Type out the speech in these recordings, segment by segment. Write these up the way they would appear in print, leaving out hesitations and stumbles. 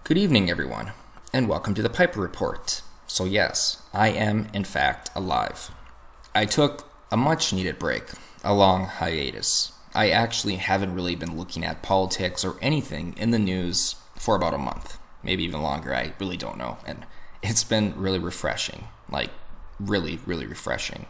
Good evening, everyone, and welcome to the Piper Report. So yes, I am, in fact, alive. I took a much-needed break, a long hiatus. I actually haven't really been looking at politics or anything in the news for about a month, maybe even longer, I really don't know, and it's been really refreshing, really refreshing.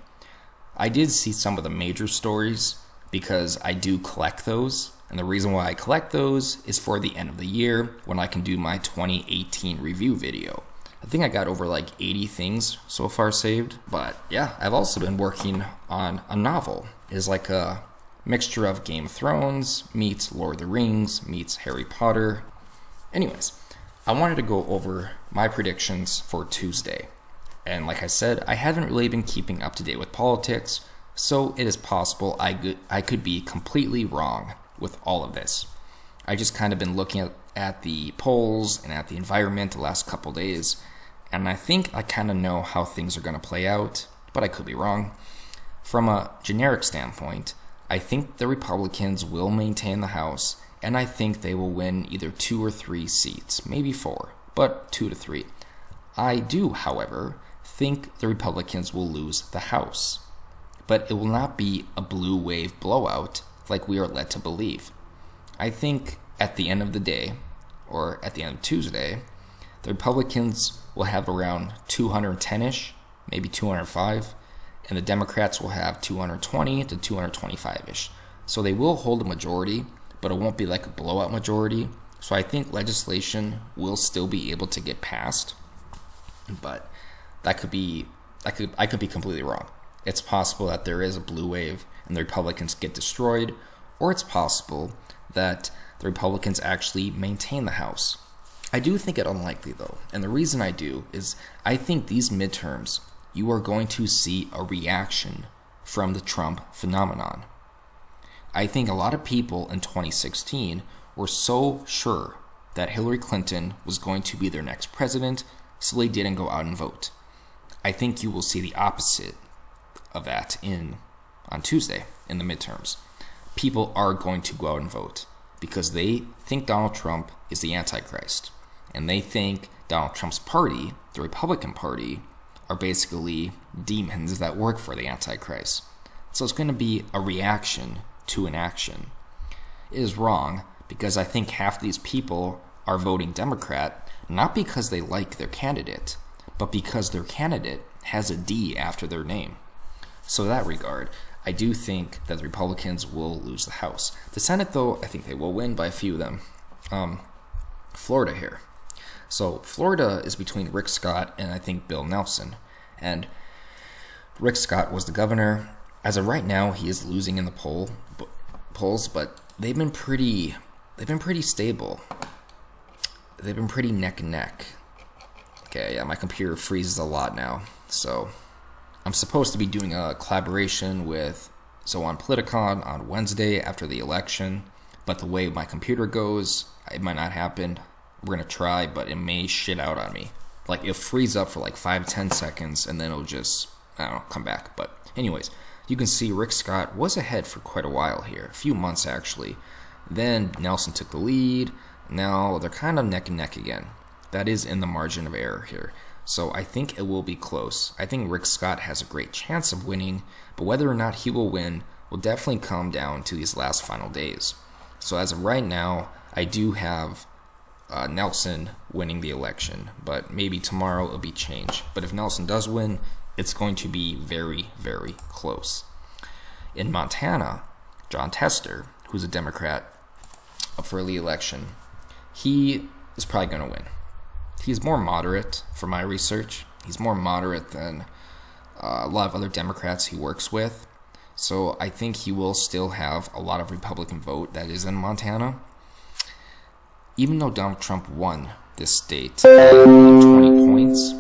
I did see some of the major stories because I do collect those. And the reason why I collect those is for the end of the year when I can do my 2018 review video. I think I got over 80 things so far saved. But yeah, I've also been working on a novel. It's like a mixture of Game of Thrones meets Lord of the Rings meets Harry Potter. Anyways, I wanted to go over my predictions for Tuesday. And like I said, I haven't really been keeping up to date with politics, so it is possible I could be completely wrong with all of this. I just kind of been looking at the polls and at the environment the last couple days, and I think I kind of know how things are going to play out, but I could be wrong. From a generic standpoint, I think the Republicans will maintain the House, and I think they will win either 2 or 3 seats, maybe 4, but 2 to 3. I do, however, think the Republicans will lose the House, but it will not be a blue wave blowout like we are led to believe. I think at the end of the day, or at the end of Tuesday, the Republicans will have around 210-ish, maybe 205, and the Democrats will have 220 to 225-ish. So they will hold a majority, but it won't be like a blowout majority. So I think legislation will still be able to get passed, but I could be completely wrong. It's possible that there is a blue wave and the Republicans get destroyed, or it's possible that the Republicans actually maintain the House. I do think it unlikely, though, and the reason I do is I think these midterms, you are going to see a reaction from the Trump phenomenon. I think a lot of people in 2016 were so sure that Hillary Clinton was going to be their next president, so they didn't go out and vote. I think you will see the opposite of that on Tuesday in the midterms. People are going to go out and vote because they think Donald Trump is the Antichrist, and they think Donald Trump's party, the Republican Party, are basically demons that work for the Antichrist. So it's going to be a reaction to an action. It is wrong because I think half of these people are voting Democrat not because they like their candidate, but because their candidate has a D after their name. So in that regard, I do think that the Republicans will lose the House. The Senate, though, I think they will win by a few of them. Florida here. So Florida is between Rick Scott and I think Bill Nelson. And Rick Scott was the governor. As of right now, he is losing in the polls, but they've been pretty stable. They've been pretty neck and neck. Okay, yeah, my computer freezes a lot now, so I'm supposed to be doing a collaboration with Zoan Politicon on Wednesday after the election, but the way my computer goes, it might not happen. We're going to try, but it may shit out on me. It'll freeze up for 5-10 seconds, and then it'll just, come back. But anyways, you can see Rick Scott was ahead for quite a while here, a few months actually. Then Nelson took the lead. Now they're kind of neck and neck again. That is in the margin of error here. So I think it will be close. I think Rick Scott has a great chance of winning, but whether or not he will win will definitely come down to these last final days. So as of right now, I do have Nelson winning the election, but maybe tomorrow it'll be changed. But if Nelson does win, it's going to be very, very close. In Montana, Jon Tester, who's a Democrat up for the election, he is probably going to win. He's more moderate for my research. He's more moderate than a lot of other Democrats he works with. So I think he will still have a lot of Republican vote that is in Montana. Even though Donald Trump won this state at 20 points,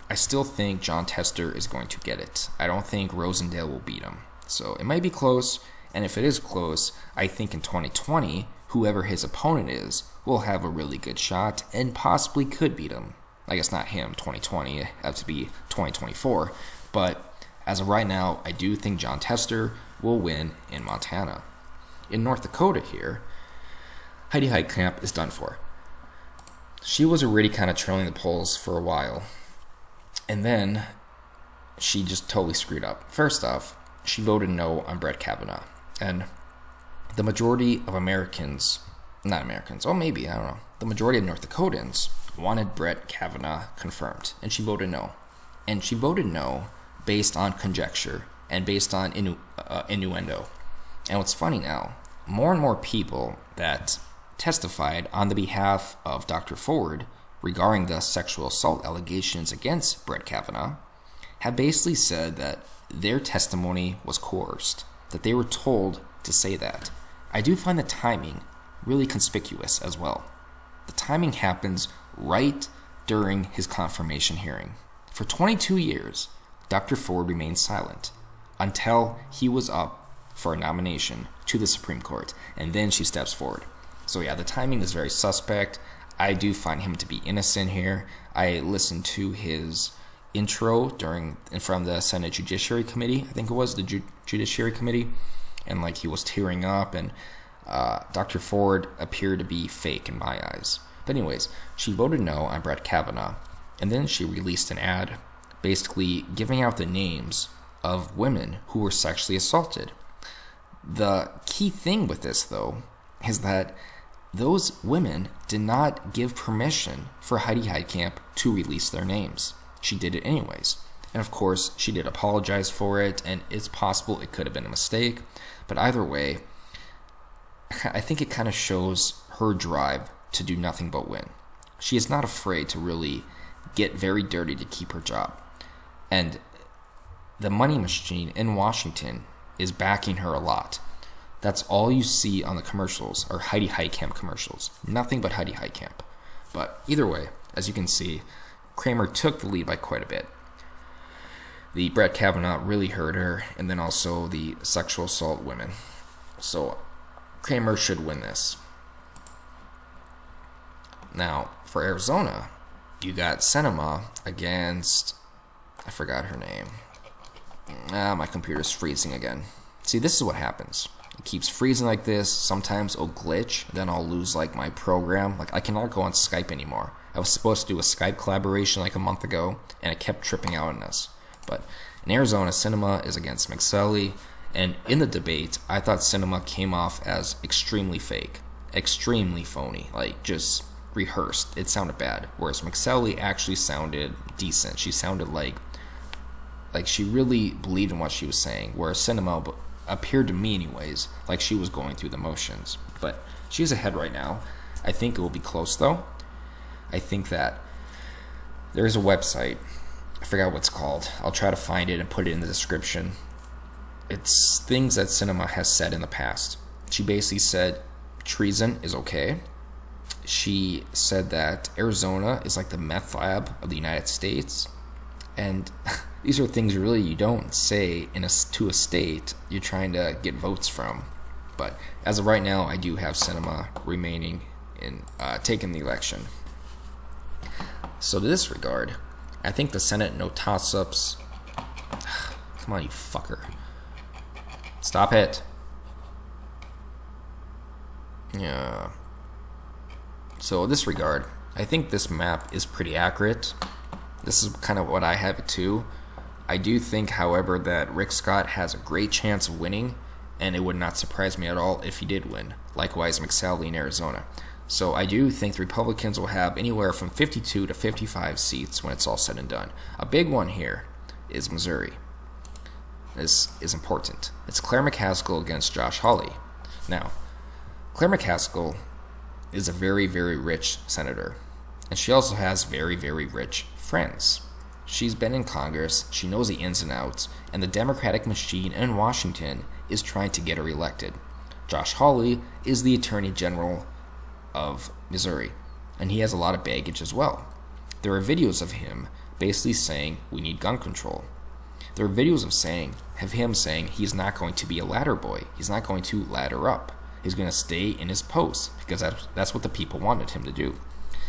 I still think Jon Tester is going to get it. I don't think Rosendale will beat him. So it might be close, and if it is close, I think in 2020, whoever his opponent is will have a really good shot and possibly could beat him. I guess not him, 2020, it has to be 2024. But as of right now, I do think Jon Tester will win in Montana. In North Dakota here, Heidi Heitkamp is done for. she was already kind of trailing the polls for a while. And then she just totally screwed up. First off, she voted no on Brett Kavanaugh. And the majority of Americans, not Americans, oh maybe, I don't know, the majority of North Dakotans wanted Brett Kavanaugh confirmed. And she voted no. And she voted no based on conjecture and based on innuendo. And what's funny now, more and more people that testified on the behalf of Dr. Ford regarding the sexual assault allegations against Brett Kavanaugh have basically said that their testimony was coerced, that they were told to say that. I do find the timing really conspicuous as well. The timing happens right during his confirmation hearing. For 22 years, Dr. Ford remained silent until he was up for a nomination to the Supreme Court, and then she steps forward. So yeah, the timing is very suspect. I do find him to be innocent here. I listened to his intro from the Senate Judiciary Committee, I think it was, the Judiciary Committee, and like he was tearing up, and Dr. Ford appeared to be fake in my eyes. But anyways, she voted no on Brett Kavanaugh, and then she released an ad basically giving out the names of women who were sexually assaulted. The key thing with this, though, is that those women did not give permission for Heidi Heitkamp to release their names. She did it anyways. And of course, she did apologize for it, and it's possible it could have been a mistake. But either way, I think it kind of shows her drive to do nothing but win. She is not afraid to really get very dirty to keep her job. And the money machine in Washington is backing her a lot. That's all you see on the commercials, are Heidi Heitkamp commercials. Nothing but Heidi Heitkamp. But either way, as you can see, Kramer took the lead by quite a bit. The Brett Kavanaugh really hurt her, and then also the sexual assault women. So Kramer should win this. Now, for Arizona, you got Sinema against, I forgot her name. My computer's freezing again. See, this is what happens. It keeps freezing like this. Sometimes it'll glitch. Then I'll lose like my program. Like I cannot go on Skype anymore. I was supposed to do a Skype collaboration like a month ago, and it kept tripping out on us. But in Arizona, Sinema is against McSally. And in the debate, I thought Sinema came off as extremely fake, extremely phony, like just rehearsed. It sounded bad. Whereas McSally actually sounded decent. She sounded like she really believed in what she was saying. Whereas Sinema appeared to me anyways like she was going through the motions. But she's ahead right now. I think it will be close though. I think that there is a website, I forgot what it's called. I'll try to find it and put it in the description. It's things that Sinema has said in the past. She basically said treason is okay. She said that Arizona is like the meth lab of the United States. And these are things really you don't say to a state you're trying to get votes from. But as of right now, I do have Sinema remaining in taking the election. So to this regard, I think the Senate no toss-ups. Come on, you fucker. Stop it. Yeah. So in this regard, I think this map is pretty accurate. This is kind of what I have it too. I do think, however, that Rick Scott has a great chance of winning, and it would not surprise me at all if he did win. Likewise, McSally in Arizona. So I do think the Republicans will have anywhere from 52 to 55 seats when it's all said and done. A big one here is Missouri. This is important. It's Claire McCaskill against Josh Hawley. Now, Claire McCaskill is a very, very rich senator, and she also has very, very rich friends. She's been in Congress, she knows the ins and outs, and the Democratic machine in Washington is trying to get her elected. Josh Hawley is the Attorney General of Missouri, and he has a lot of baggage as well. There are videos of him basically saying we need gun control. There are videos of him saying he's not going to be a ladder boy. He's not going to ladder up. He's going to stay in his post because that's what the people wanted him to do.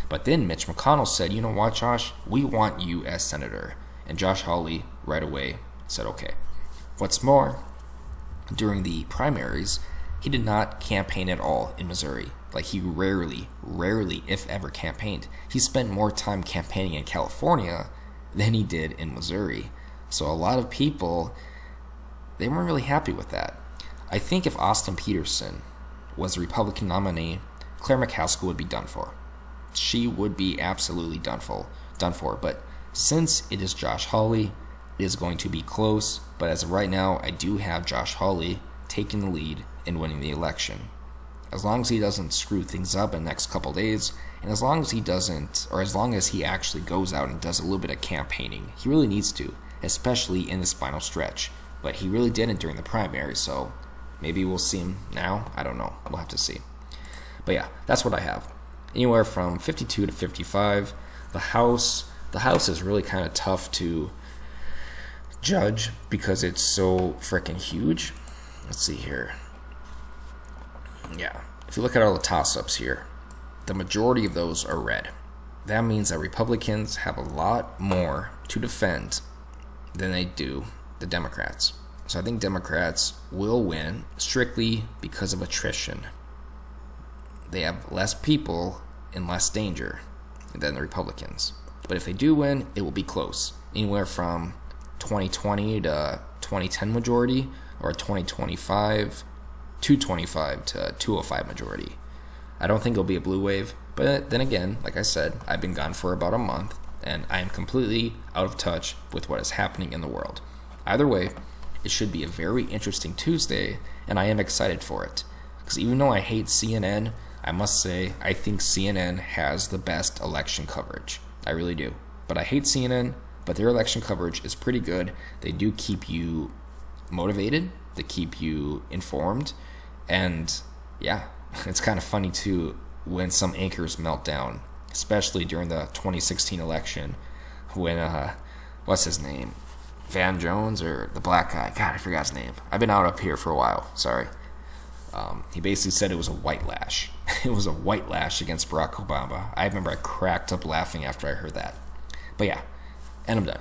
But then Mitch McConnell said, you know what, Josh? We want you as senator. And Josh Hawley right away said, okay. What's more, during the primaries, He did not campaign at all in Missouri. Like, he rarely, if ever, campaigned. He spent more time campaigning in California than he did in Missouri. So a lot of people, they weren't really happy with that. I think if Austin Peterson was the Republican nominee, Claire McCaskill would be done for. She would be absolutely done for. But since it is Josh Hawley, it is going to be close. But as of right now, I do have Josh Hawley taking the lead in winning the election. As long as he doesn't screw things up in the next couple days, and as long as he doesn't, or as long as he actually goes out and does a little bit of campaigning, he really needs to, especially in this final stretch. But he really didn't during the primary, so maybe we'll see him now. I don't know. We'll have to see. But yeah, that's what I have. Anywhere from 52 to 55. The House is really kind of tough to judge because it's so freaking huge. Let's see here. Yeah, if you look at all the toss-ups here, the majority of those are red. That means that Republicans have a lot more to defend than they do the Democrats. So I think Democrats will win strictly because of attrition. They have less people and less danger than the Republicans. But if they do win, it will be close. Anywhere from 2020 to 2010 majority, or 2025, 225 to 205 majority. I don't think it'll be a blue wave, but then again, like I said, I've been gone for about a month, and I am completely out of touch with what is happening in the world. Either way, it should be a very interesting Tuesday, and I am excited for it. Because even though I hate CNN, I must say I think CNN has the best election coverage. I really do. But I hate CNN, but their election coverage is pretty good. They do keep you motivated, they keep you informed, and yeah, it's kind of funny too when some anchors melt down, especially during the 2016 election when what's his name, Van Jones, or the black guy, God, I forgot his name. I've been out up here for a while, sorry. He basically said it was a white lash. It was a white lash against Barack Obama. I remember I cracked up laughing after I heard that. But yeah, and I'm done.